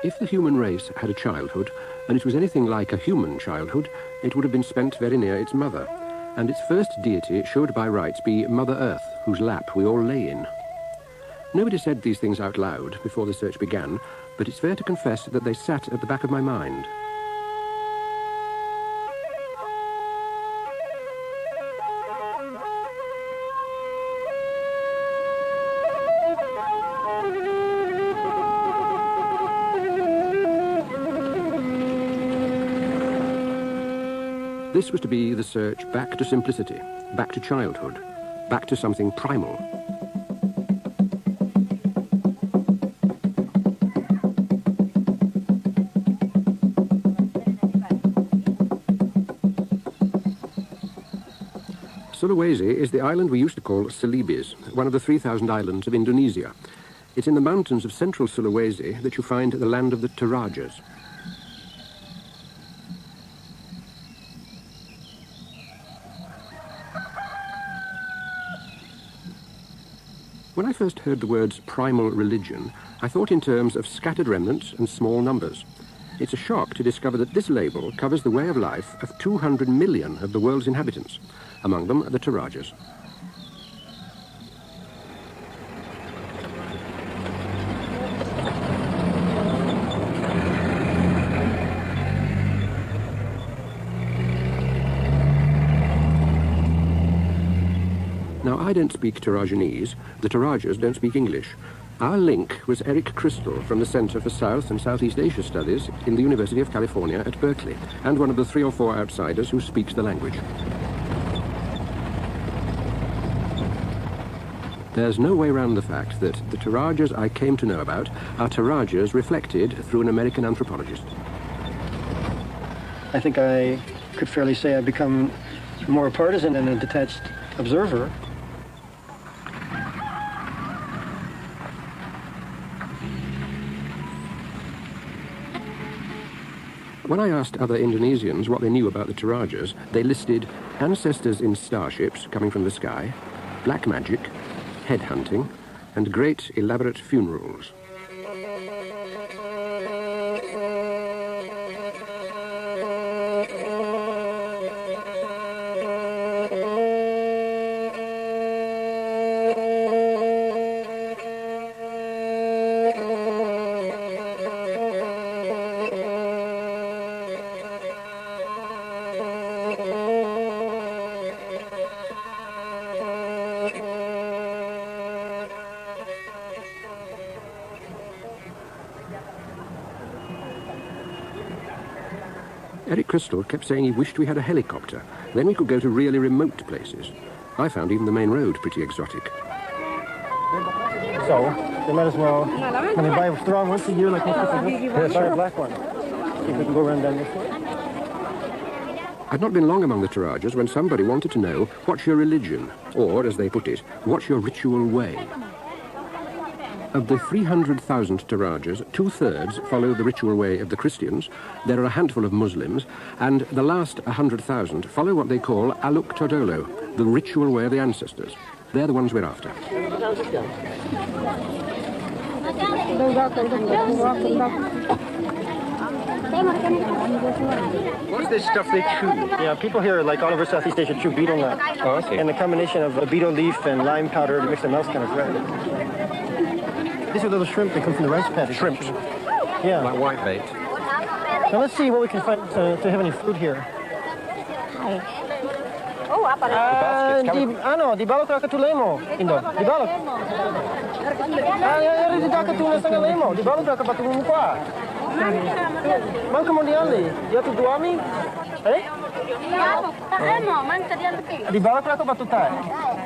If the human race had a childhood, and it was anything like a human childhood, it would have been spent very near its mother, and its first deity should by rights be Mother Earth, whose lap we all lay in. Nobody said these things out loud before the search began, but it's fair to confess that they sat at the back of my mind. This was to be the search back to simplicity, back to childhood, back to something primal. Sulawesi is the island we used to call Celebes, one of the 3,000 islands of Indonesia. It's in the mountains of central Sulawesi that you find the land of the Torajas. When I first heard the words primal religion, I thought in terms of scattered remnants and small numbers. It's a shock to discover that this label covers the way of life of 200 million of the world's inhabitants, among them the Torajas. Now, I don't speak Torajanese, the Torajas don't speak English. Our link was Eric Crystal from the Center for South and Southeast Asia Studies in the University of California at Berkeley, and one of the 3 or 4 outsiders who speaks the language. There's no way around the fact that the Torajas I came to know about are Torajas reflected through an American anthropologist. I think I could fairly say I've become more a partisan than a detached observer. When I asked other Indonesians what they knew about the Torajas, they listed ancestors in starships coming from the sky, black magic, headhunting, and great elaborate funerals. Eric Crystal kept saying he wished we had a helicopter. Then we could go to really remote places. I found even the main road pretty exotic. So, they might as well, when they buy a strong once a year like most people do, buy a black one. See if we can go around down this way. I'd not been long among the Torajas when somebody wanted to know, what's your religion? Or, as they put it, what's your ritual way? Of the 300,000 Torajas, 2/3 follow the ritual way of the Christians, there are a handful of Muslims, and the last 100,000 follow what they call aluk todolo, the ritual way of the ancestors. They're the ones we're after. What's this stuff they chew? Yeah, people here, like all over Southeast Asia, chew betel nut. Oh, I see. And the combination of a betel leaf and lime powder to make their mouths kind of red. These are little shrimp that come from the rice paddy. Shrimps? Yeah. Like whitebait? Now let's see what we can find to have any food here. Di balok ra ketulemo, Indo. Di balok. Di dakat tunas ng lemo, di balok ra ka patungong kwa. Man kemudian dia tu duami. Di balok ra ka batutai.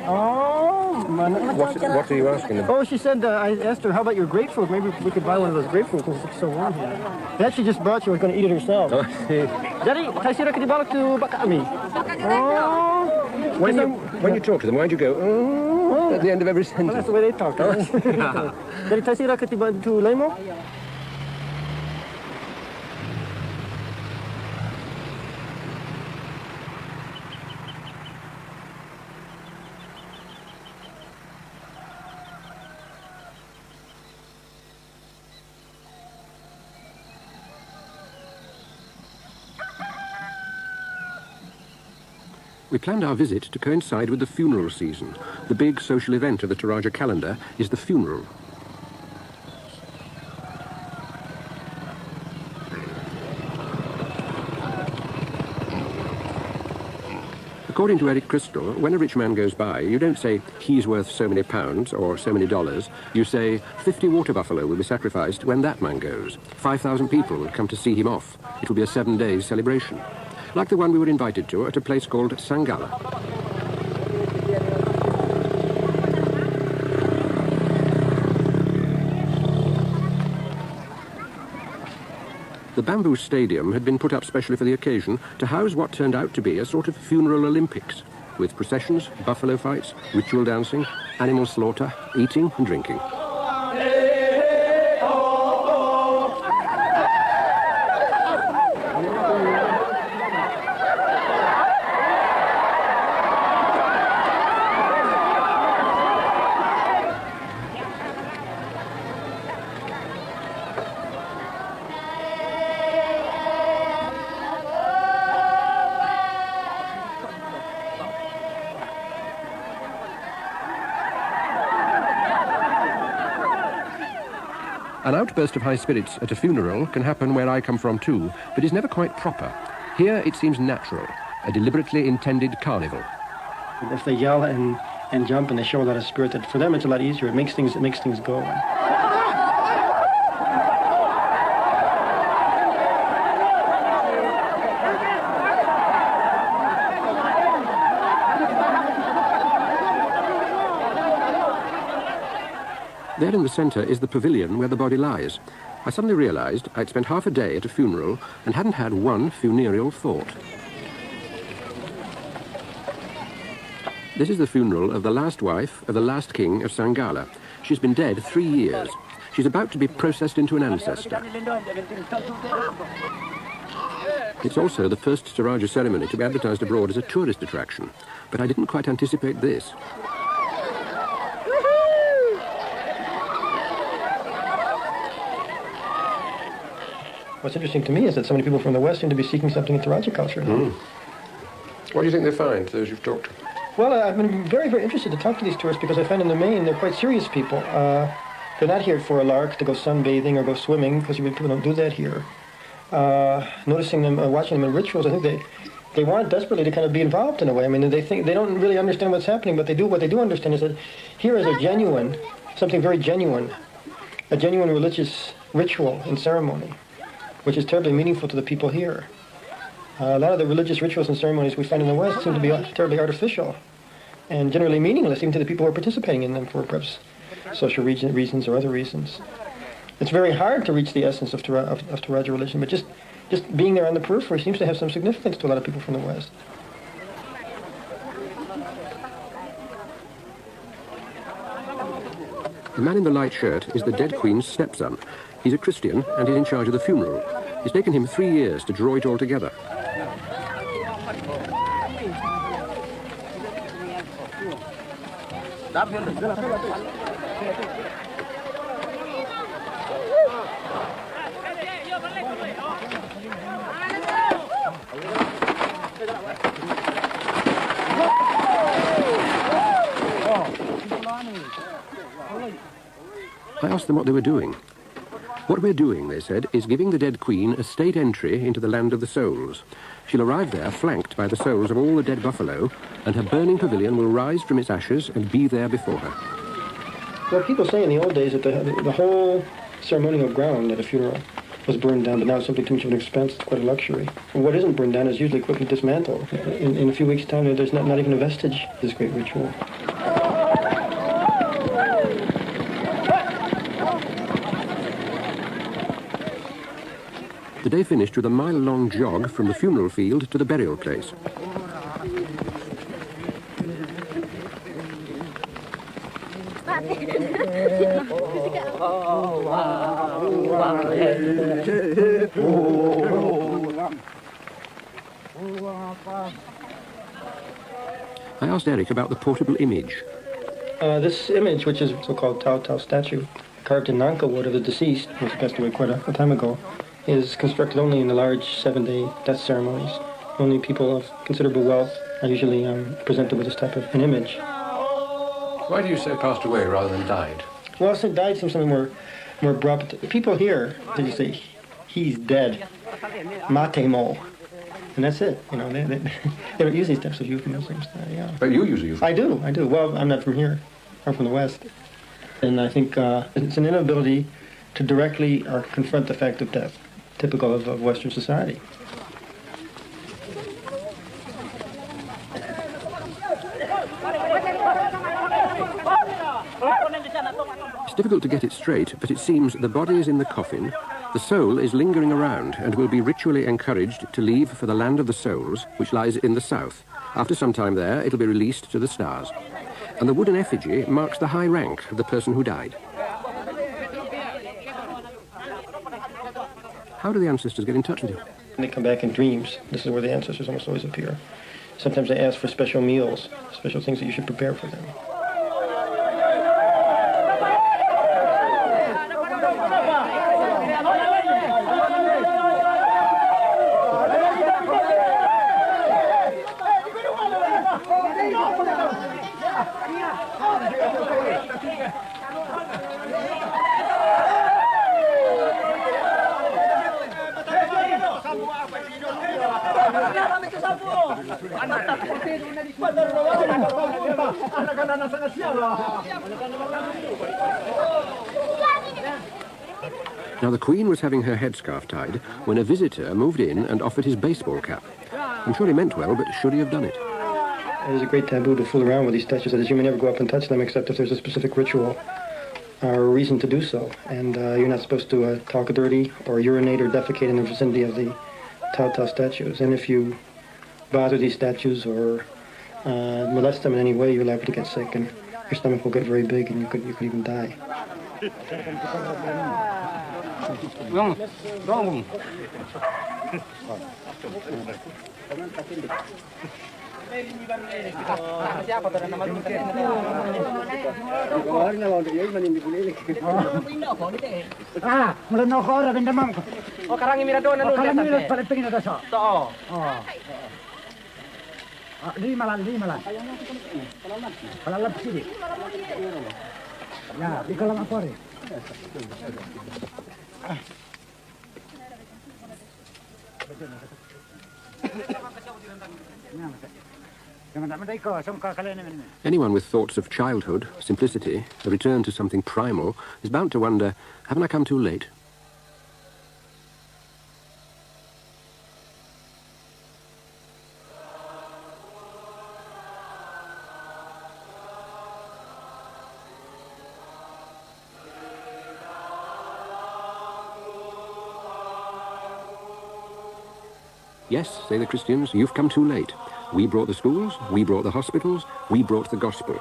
Oh, What are you asking them? Oh, she said, I asked her, how about your grapefruit? Maybe we could buy one of those grapefruit because it's so warm here. That she just brought, she was going to eat it herself. Oh, see. Daddy, tayo ka di balok to bakami. Oh. When you talk to them, why'd you go, oh, at the end of every sentence? Well, that's the way they talk. Daddy, tayo ka to lemo? We planned our visit to coincide with the funeral season. The big social event of the Toraja calendar is the funeral. According to Eric Crystal, when a rich man goes by, you don't say, he's worth so many pounds or so many dollars. You say, 50 water buffalo will be sacrificed when that man goes. 5,000 people will come to see him off. It will be a 7-day celebration. Like the one we were invited to at a place called Sangala. The bamboo stadium had been put up specially for the occasion to house what turned out to be a sort of funeral Olympics, with processions, buffalo fights, ritual dancing, animal slaughter, eating and drinking. An outburst of high spirits at a funeral can happen where I come from too, but is never quite proper. Here it seems natural, a deliberately intended carnival. If they yell and jump and they show a lot of spirit, that for them it's a lot easier. It makes things go. There in the centre is the pavilion where the body lies. I suddenly realised I'd spent half a day at a funeral and hadn't had one funereal thought. This is the funeral of the last wife of the last king of Sangala. She's been dead 3 years. She's about to be processed into an ancestor. It's also the first Toraja ceremony to be advertised abroad as a tourist attraction, but I didn't quite anticipate this. What's interesting to me is that so many people from the West seem to be seeking something in Toraja culture. What do you think they find, those you've talked to? Well, I've been very, very interested to talk to these tourists because I find in the main they're quite serious people. They're not here for a lark to go sunbathing or go swimming, because people don't do that here. Noticing them, watching them in rituals, I think they want desperately to kind of be involved in a way. I mean, they think they don't really understand what's happening, but what they do understand is that here is a genuine, something very genuine, a genuine religious ritual and ceremony, which is terribly meaningful to the people here. A lot of the religious rituals and ceremonies we find in the West seem to be terribly artificial and generally meaningless, even to the people who are participating in them for perhaps social reasons or other reasons. It's very hard to reach the essence of Toraja religion, but just being there on the periphery seems to have some significance to a lot of people from the West. The man in the light shirt is the dead queen's stepson. He's a Christian and he's in charge of the funeral. It's taken him 3 years to draw it all together. I asked them what they were doing. What we're doing, they said, is giving the dead queen a state entry into the land of the souls. She'll arrive there flanked by the souls of all the dead buffalo, and her burning pavilion will rise from its ashes and be there before her. Well, people say in the old days that the whole ceremonial ground at a funeral was burned down, but now it's simply too much of an expense. It's quite a luxury. And what isn't burned down is usually quickly dismantled. In a few weeks' time, there's not even a vestige of this great ritual. The day finished with a mile-long jog from the funeral field to the burial place. I asked Eric about the portable image. This image, which is so-called Tau statue, carved in Nanka wood of the deceased, which passed away quite a time ago, is constructed only in the large 7-day death ceremonies. Only people of considerable wealth I usually presented with this type of an image. Why do you say passed away rather than died? Well, so died seems something more abrupt. People here, they just say, he's dead. Matemo. And that's it. You know, they don't use these types of euphemisms. Yeah. But you use a euphemism. I do. Well, I'm not from here. I'm from the West. And I think it's an inability to directly confront the fact of death, typical of Western society. It's difficult to get it straight, but it seems the body is in the coffin, the soul is lingering around and will be ritually encouraged to leave for the land of the souls, which lies in the south. After some time there, it'll be released to the stars. And the wooden effigy marks the high rank of the person who died. How do the ancestors get in touch with you? They come back in dreams. This is where the ancestors almost always appear. Sometimes they ask for special meals, special things that you should prepare for them. Now, the Queen was having her headscarf tied when a visitor moved in and offered his baseball cap. I'm sure he meant well, but should he have done it? There's a great taboo to fool around with these statues. That is, you may never go up and touch them except if there's a specific ritual or reason to do so. And you're not supposed to talk dirty or urinate or defecate in the vicinity of the Tao statues. And if you bother these statues or molest them in any way, you're liable to get sick, and your stomach will get very big, and you could even die. Lima lang. Palalap sini. Ya, di kolam apa ni? Anyone with thoughts of childhood, simplicity, a return to something primal, is bound to wonder, haven't I come too late? Yes, say the Christians, you've come too late. We brought the schools, we brought the hospitals, we brought the gospel.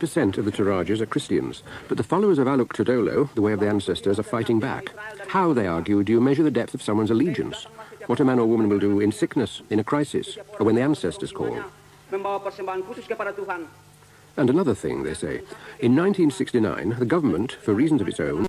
% of the Torajas are Christians, but the followers of Aluk Todolo, the way of the ancestors, are fighting back. How, they argue, do you measure the depth of someone's allegiance? What a man or woman will do in sickness, in a crisis, or when the ancestors call. And another thing, they say. In 1969, the government, for reasons of its own,